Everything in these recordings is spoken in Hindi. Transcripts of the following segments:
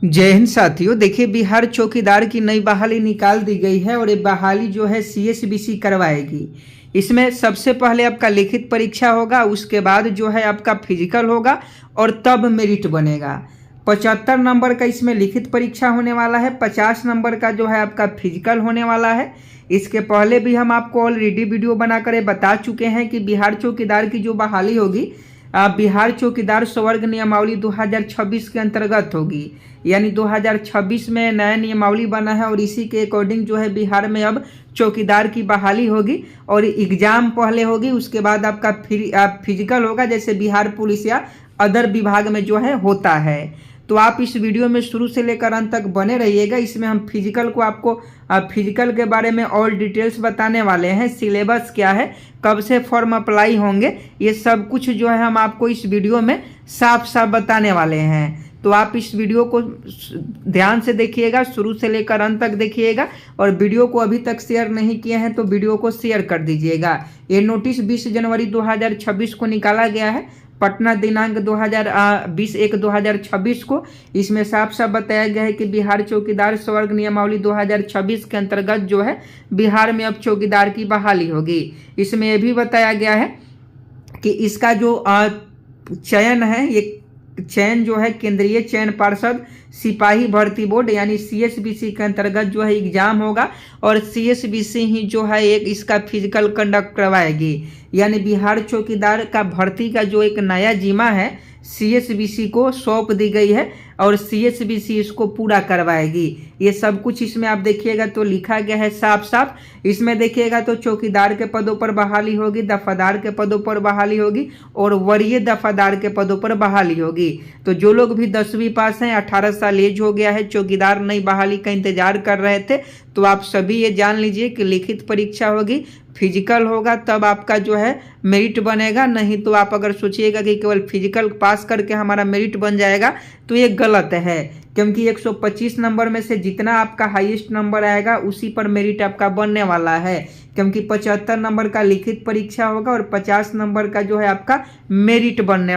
जय हिंद साथियों। देखिए, बिहार चौकीदार की नई बहाली निकाल दी गई है और ये बहाली जो है CSBC करवाएगी। इसमें सबसे पहले आपका लिखित परीक्षा होगा, उसके बाद जो है आपका फिजिकल होगा और तब मेरिट बनेगा। 75 नंबर का इसमें लिखित परीक्षा होने वाला है, 50 नंबर का जो है आपका फिजिकल होने वाला है। इसके पहले भी हम आपको ऑलरेडी वीडियो बनाकर बता चुके हैं कि बिहार चौकीदार की जो बहाली होगी बिहार चौकीदार स्वर्ग नियमावली 2026 के अंतर्गत होगी। यानी 2026 में नया नियमावली बना है और इसी के अकॉर्डिंग जो है बिहार में अब चौकीदार की बहाली होगी और एग्जाम पहले होगी, उसके बाद आपका फिजिकल होगा, जैसे बिहार पुलिस या अदर विभाग में जो है होता है। तो आप इस वीडियो में शुरू से लेकर अंत तक बने रहिएगा। इसमें हम फिजिकल को आपको फिजिकल के बारे में और डिटेल्स बताने वाले हैं, सिलेबस क्या है, कब से फॉर्म अप्लाई होंगे, ये सब कुछ जो है हम आपको इस वीडियो में साफ साफ बताने वाले हैं। तो आप इस वीडियो को ध्यान से देखिएगा, शुरू से लेकर अंत तक देखिएगा और वीडियो को अभी तक शेयर नहीं किए हैं तो वीडियो को शेयर कर दीजिएगा। ये नोटिस 20 जनवरी 2026 को निकाला गया है, पटना दिनांक 20/1/2026 को। इसमें साफ साफ बताया गया है कि बिहार चौकीदार स्वर्ग नियमावली 2026 के अंतर्गत जो है बिहार में अब चौकीदार की बहाली होगी। इसमें यह भी बताया गया है कि इसका जो चयन है, ये चयन जो है केंद्रीय चयन पार्षद सिपाही भर्ती बोर्ड यानी CSBC के अंतर्गत जो है एग्जाम होगा और CSBC ही जो है एक इसका फिजिकल कंडक्ट करवाएगी। यानी बिहार चौकीदार का भर्ती का जो एक नया जिम्मा है CSBC को सौंप दी गई है और CSBC इसको पूरा करवाएगी। ये सब कुछ इसमें आप देखिएगा तो लिखा गया है साफ साफ। इसमें देखिएगा तो चौकीदार के पदों पर बहाली होगी, दफादार के पदों पर बहाली होगी और वरीय दफादार के पदों पर बहाली होगी। तो जो लोग भी 10वीं पास हैं, 18 साल एज हो गया है, चौकीदार नई बहाली का इंतजार कर रहे थे, तो आप सभी ये जान लीजिए कि लिखित परीक्षा होगी, फिजिकल होगा, तब आपका जो है मेरिट बनेगा। नहीं तो आप अगर सोचिएगा कि केवल फिजिकल पास करके हमारा मेरिट बन जाएगा तो ये गलत है, क्योंकि 125 नंबर में से जितना आपका हाईएस्ट नंबर आएगा उसी पर मेरिट आपका बनने वाला है, क्योंकि 75 नंबर का लिखित परीक्षा होगा और 50 नंबर का जो है आपका मेरिट बनने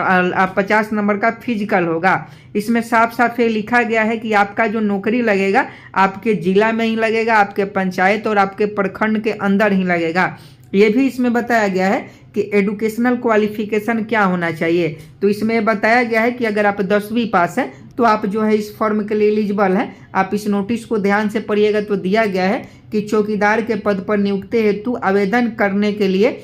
50 नंबर का फिजिकल होगा। इसमें साफ साफ ये लिखा गया है कि आपका जो नौकरी लगेगा आपके जिला में ही लगेगा, आपके पंचायत और आपके प्रखंड के अंदर ही लगेगा। ये भी इसमें बताया गया है कि एजुकेशनल क्वालिफिकेशन क्या होना चाहिए। तो इसमें बताया गया है कि अगर आप 10वीं पास हैं तो आप जो है इस फॉर्म के लिए एलिजिबल हैं। आप इस नोटिस को ध्यान से पढ़िएगा तो दिया गया है कि चौकीदार के पद पर नियुक्ति हेतु आवेदन करने के लिए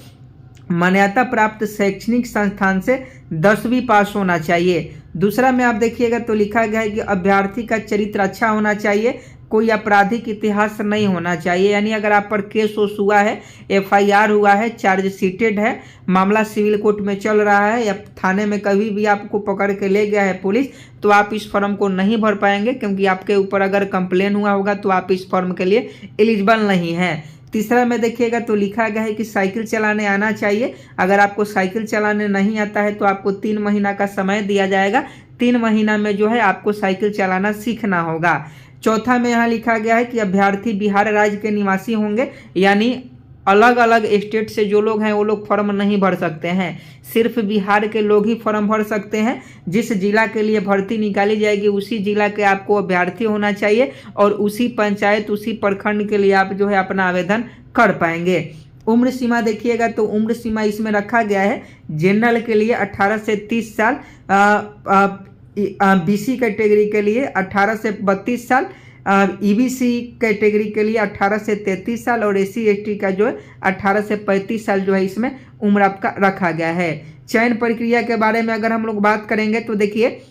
मान्यता प्राप्त शैक्षणिक संस्थान से 10वीं पास होना चाहिए। दूसरा में आप देखिएगा तो लिखा गया है कि अभ्यर्थी का चरित्र अच्छा होना चाहिए, कोई आपराधिक इतिहास नहीं होना चाहिए। यानी अगर आप पर केस वोस हुआ है, FIR हुआ है, चार्जशीटेड है, मामला सिविल कोर्ट में चल रहा है या थाने में कभी भी आपको पकड़ के ले गया है पुलिस, तो आप इस फॉर्म को नहीं भर पाएंगे, क्योंकि आपके ऊपर अगर कंप्लेन हुआ होगा तो आप इस फॉर्म के लिए एलिजिबल नहीं हैं। तीसरा में देखिएगा तो लिखा गया है कि साइकिल चलाने आना चाहिए। अगर आपको साइकिल चलाने नहीं आता है तो आपको 3 महीना का समय दिया जाएगा, 3 महीना में जो है आपको साइकिल चलाना सीखना होगा। चौथा में यहाँ लिखा गया है कि अभ्यर्थी बिहार राज्य के निवासी होंगे, यानी अलग अलग स्टेट से जो लोग हैं वो लोग फॉर्म नहीं भर सकते हैं, सिर्फ बिहार के लोग ही फॉर्म भर सकते हैं। जिस जिला के लिए भर्ती निकाली जाएगी उसी जिला के आपको अभ्यर्थी होना चाहिए और उसी पंचायत उसी प्रखंड के लिए आप जो है अपना आवेदन कर पाएंगे। उम्र सीमा देखिएगा तो उम्र सीमा इसमें रखा गया है जनरल के लिए 18 से 30 साल, BC कैटेगरी के लिए 18 से 32 साल, EBC कैटेगरी के लिए 18 से 33 साल और SC ST का जो है 18 से 35 साल जो है इसमें उम्र आपका रखा गया है। चयन प्रक्रिया के बारे में अगर हम लोग बात करेंगे तो देखिए,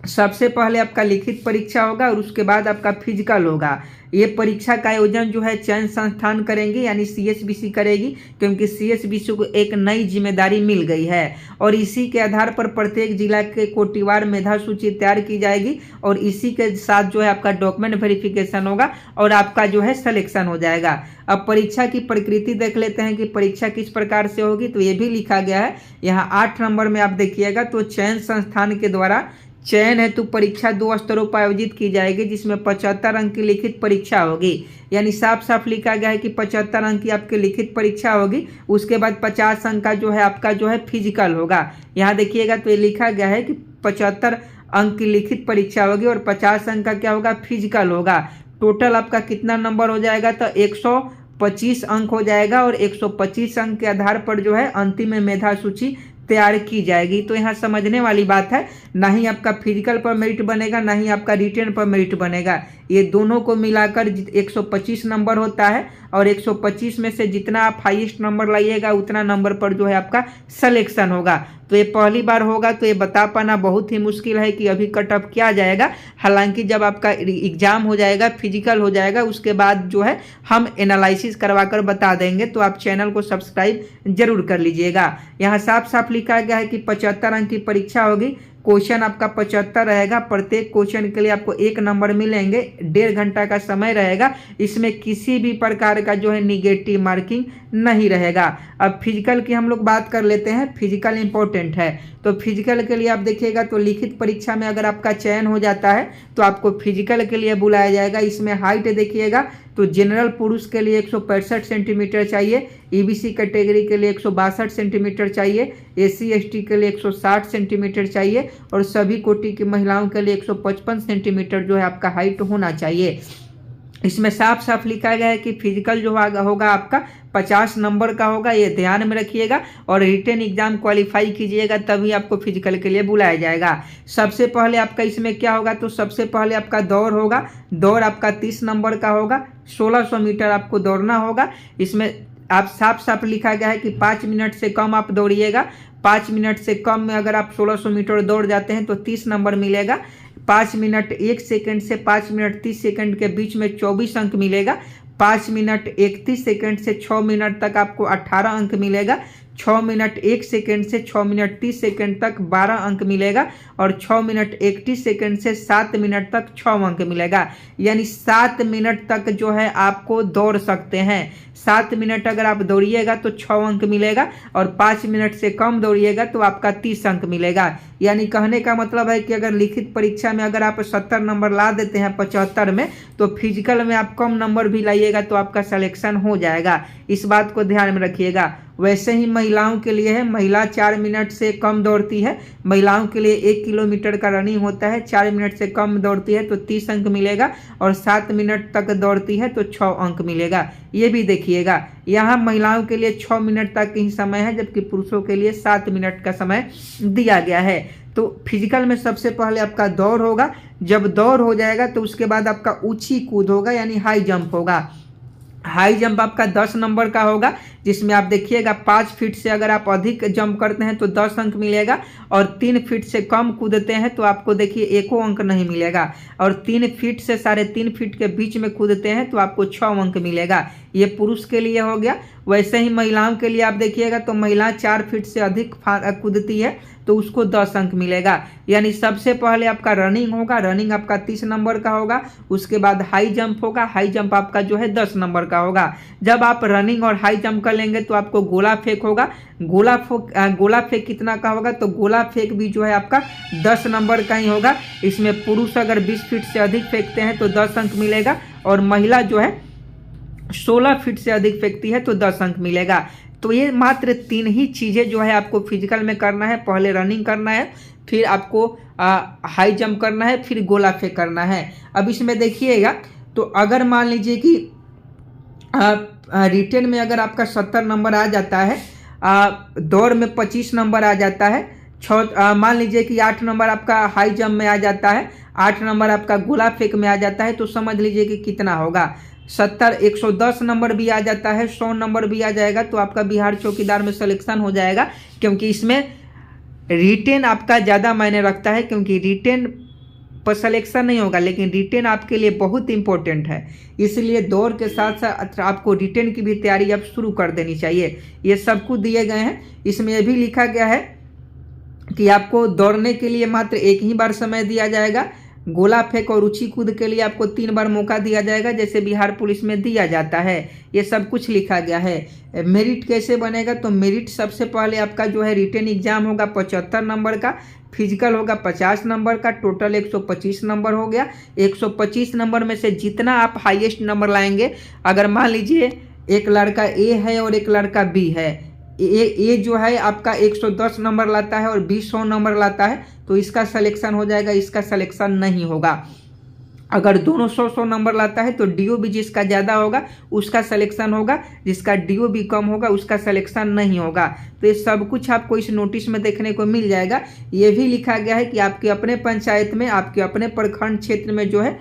सबसे पहले आपका लिखित परीक्षा होगा और उसके बाद आपका फिजिकल होगा। ये परीक्षा का आयोजन जो है चयन संस्थान करेंगे, यानी CSBC करेगी, क्योंकि CSBC को एक नई जिम्मेदारी मिल गई है और इसी के आधार पर प्रत्येक जिला के कोटिवार मेधा सूची तैयार की जाएगी और इसी के साथ जो है आपका डॉक्यूमेंट वेरिफिकेशन होगा और आपका जो है सिलेक्शन हो जाएगा। अब परीक्षा की प्रकृति देख लेते हैं कि परीक्षा किस प्रकार से होगी। तो ये भी लिखा गया है यहाँ 8 नंबर में आप देखिएगा तो चयन संस्थान के द्वारा चयन हेतु परीक्षा 2 स्तरों पर आयोजित की जाएगी, जिसमें 75 अंक की लिखित परीक्षा होगी। यानी साफ साफ लिखा गया है कि 75 अंक की आपकी लिखित परीक्षा होगी, उसके बाद 50 अंक का जो है आपका जो है फिजिकल होगा। यहाँ देखिएगा तो ये लिखा गया है कि 75 अंक की लिखित परीक्षा होगी और 50 अंक का क्या होगा, फिजिकल होगा। टोटल आपका कितना नंबर हो जाएगा, तो 125 अंक हो जाएगा और 125 अंक के आधार पर जो है अंतिम में मेधा सूची तैयार की जाएगी। तो यहाँ समझने वाली बात है, ना ही आपका फिजिकल पर मेरिट बनेगा, ना ही आपका रिटेन पर मेरिट बनेगा। ये दोनों को मिलाकर 125 नंबर होता है और 125 में से जितना आप हाईएस्ट नंबर लाइएगा उतना नंबर पर जो है आपका सिलेक्शन होगा। तो ये पहली बार होगा, तो ये बता पाना बहुत ही मुश्किल है कि अभी कट ऑफ क्या जाएगा। हालांकि जब आपका एग्जाम हो जाएगा, फिजिकल हो जाएगा, उसके बाद जो है हम एनालिसिस करवा कर बता देंगे। तो आप चैनल को सब्सक्राइब जरूर कर लीजिएगा। यहाँ साफ साफ लिखा गया है कि 75 अंक की परीक्षा होगी। क्वेश्चन आपका 75 रहेगा। प्रत्येक क्वेश्चन के लिए आपको 1 नंबर मिलेंगे। 1.5 घंटा का समय रहेगा। इसमें किसी भी प्रकार का जो है निगेटिव मार्किंग नहीं रहेगा। अब फिजिकल की हम लोग बात कर लेते हैं। फिजिकल इंपॉर्टेंट है, तो फिजिकल के लिए आप देखिएगा तो लिखित परीक्षा में अगर आपका चयन हो जाता है तो आपको फिजिकल के लिए बुलाया जाएगा। इसमें हाइट देखिएगा तो जनरल पुरुष के लिए 165 सेंटीमीटर चाहिए, ईबीसी कैटेगरी के लिए 162 सेंटीमीटर चाहिए, एससी एसटी के लिए 160 सेंटीमीटर चाहिए और सभी कोटि की महिलाओं के लिए 155 सेंटीमीटर जो है आपका हाइट होना चाहिए। इसमें साफ साफ लिखा गया है कि फिजिकल जो होगा आपका 50 नंबर का होगा, ये ध्यान में रखिएगा। और रिटन एग्जाम क्वालिफाई कीजिएगा तभी आपको फिजिकल के लिए बुलाया जाएगा। सबसे पहले आपका इसमें क्या होगा, तो सबसे पहले आपका दौड़ होगा। दौड़ आपका 30 नंबर का होगा, 1600 मीटर आपको दौड़ना होगा। इसमें आप साफ साफ लिखा गया है कि 5 मिनट से कम आप दौड़िएगा। 5 मिनट से कम में अगर आप 1600 मीटर दौड़ जाते हैं तो 30 नंबर मिलेगा। 5 मिनट 1 सेकंड से 5 मिनट 30 सेकंड के बीच में 24 अंक मिलेगा। 5 मिनट 31 सेकंड से 6 मिनट तक आपको 18 अंक मिलेगा। 6 मिनट 1 सेकंड से 6 मिनट 30 सेकंड तक 12 अंक मिलेगा और 6 मिनट 31 सेकंड से 7 मिनट तक 6 अंक मिलेगा। यानी 7 मिनट तक जो है आपको दौड़ सकते हैं। 7 मिनट अगर आप दौड़िएगा तो 6 अंक मिलेगा और 5 मिनट से कम दौड़िएगा तो आपका 30 अंक मिलेगा। यानी कहने का मतलब है कि अगर लिखित परीक्षा में अगर आप 70 नंबर ला देते हैं 75 में, तो फिजिकल में आप कम नंबर भी लाइएगा तो आपका सिलेक्शन हो जाएगा। इस बात को ध्यान में रखिएगा। वैसे ही महिलाओं के लिए है, महिला 4 मिनट से कम दौड़ती है। महिलाओं के लिए 1 किलोमीटर का रनिंग होता है, 4 मिनट से कम दौड़ती है तो 30 अंक मिलेगा और 7 मिनट तक दौड़ती है तो 6 अंक मिलेगा। ये भी देखिएगा, यहाँ महिलाओं के लिए 6 मिनट तक ही समय है जबकि पुरुषों के लिए 7 मिनट का समय दिया गया है। तो फिजिकल में सबसे पहले आपका दौड़ होगा। जब दौड़ हो जाएगा तो उसके बाद आपका ऊंची कूद होगा, यानी हाई जंप होगा। हाई जंप आपका 10 नंबर का होगा, जिसमें आप देखिएगा 5 फीट से अगर आप अधिक जंप करते हैं तो 10 अंक मिलेगा और 3 फीट से कम कूदते हैं तो आपको देखिए 1 अंक नहीं मिलेगा और 3 फीट से 3.5 फीट के बीच में कूदते हैं तो आपको 6 अंक मिलेगा। ये पुरुष के लिए हो गया। वैसे ही महिलाओं के लिए आप देखिएगा तो महिला 4 फीट से अधिक कूदती है तो उसको 10 अंक मिलेगा। यानी सबसे पहले आपका रनिंग होगा, रनिंग आपका 30 नंबर का होगा। उसके बाद हाई जंप होगा, हाई जंप आपका जो है 10 नंबर का होगा। जब आप रनिंग और हाई जंप कर लेंगे तो आपको गोला फेंक होगा। गोला फेंक कितना का होगा, तो गोला फेंक भी जो है आपका 10 नंबर का ही होगा। इसमें पुरुष अगर 20 फीट से अधिक फेंकते हैं तो 10 अंक मिलेगा और महिला जो है 16 फीट से अधिक फेंकती है तो 10 अंक मिलेगा। तो ये मात्र 3 ही चीज़ें जो है आपको फिजिकल में करना है। पहले रनिंग करना है, फिर आपको हाई जंप करना है, फिर गोला फेंक करना है। अब इसमें देखिएगा तो अगर मान लीजिए कि रिटेन में अगर आपका 70 नंबर आ जाता है, दौड़ में 25 नंबर आ जाता है, मान लीजिए कि 8 नंबर आपका हाई जंप में आ जाता है, 8 नंबर आपका गोला फेंक में आ जाता है, तो समझ लीजिए कि कितना होगा। 70 110 नंबर भी आ जाता है, 100 नंबर भी आ जाएगा तो आपका बिहार चौकीदार में सिलेक्शन हो जाएगा। क्योंकि इसमें रिटेन आपका ज़्यादा मायने रखता है, क्योंकि रिटेन पर सिलेक्शन नहीं होगा लेकिन रिटेन आपके लिए बहुत इंपॉर्टेंट है। इसलिए दौड़ के साथ साथ आपको रिटेन की भी तैयारी अब शुरू कर देनी चाहिए। ये सब कुछ दिए गए हैं। इसमें यह भी लिखा गया है कि आपको दौड़ने के लिए मात्र 1 ही बार समय दिया जाएगा। गोला फेंक और ऊंची कूद के लिए आपको 3 बार मौका दिया जाएगा, जैसे बिहार पुलिस में दिया जाता है। ये सब कुछ लिखा गया है। मेरिट कैसे बनेगा, तो मेरिट सबसे पहले आपका जो है रिटेन एग्जाम होगा 75 नंबर का, फिजिकल होगा 50 नंबर का, टोटल 125 नंबर हो गया। 125 नंबर में से जितना आप हाईएस्ट नंबर लाएंगे, अगर मान लीजिए एक लड़का ए है और एक लड़का बी है, ये जो है आपका 110 नंबर लाता है और 20 नंबर लाता है तो इसका सिलेक्शन हो जाएगा, इसका सिलेक्शन नहीं होगा। अगर दोनों 100 नंबर लाता है तो DOB जिसका ज़्यादा होगा उसका सिलेक्शन होगा, जिसका DOB कम होगा उसका सिलेक्शन नहीं होगा। तो ये सब कुछ आपको इस नोटिस में देखने को मिल जाएगा। ये भी लिखा गया है कि आपके अपने पंचायत में, आपके अपने प्रखंड क्षेत्र में जो है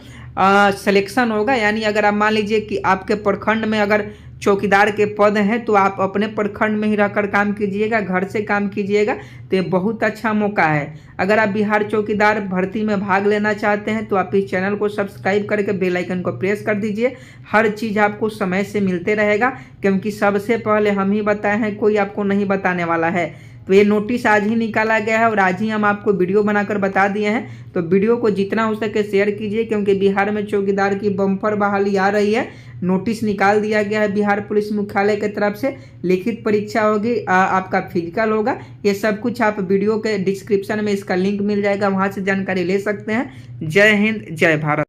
सिलेक्शन होगा। यानी अगर आप मान लीजिए कि आपके प्रखंड में अगर चौकीदार के पद हैं तो आप अपने प्रखंड में ही रहकर काम कीजिएगा, घर से काम कीजिएगा, तो ये बहुत अच्छा मौका है। अगर आप बिहार चौकीदार भर्ती में भाग लेना चाहते हैं तो आप इस चैनल को सब्सक्राइब करके बेल आइकन को प्रेस कर दीजिए। हर चीज़ आपको समय से मिलते रहेगा, क्योंकि सबसे पहले हम ही बताए हैं, कोई आपको नहीं बताने वाला है। तो ये नोटिस आज ही निकाला गया है और आज ही हम आपको वीडियो बनाकर बता दिए हैं। तो वीडियो को जितना हो सके शेयर कीजिए, क्योंकि बिहार में चौकीदार की बम्पर बहाली आ रही है। नोटिस निकाल दिया गया है बिहार पुलिस मुख्यालय की तरफ से, लिखित परीक्षा होगी, आपका फिजिकल होगा। ये सब कुछ आप वीडियो के डिस्क्रिप्शन में इसका लिंक मिल जाएगा, वहाँ से जानकारी ले सकते हैं। जय हिंद, जय भारत।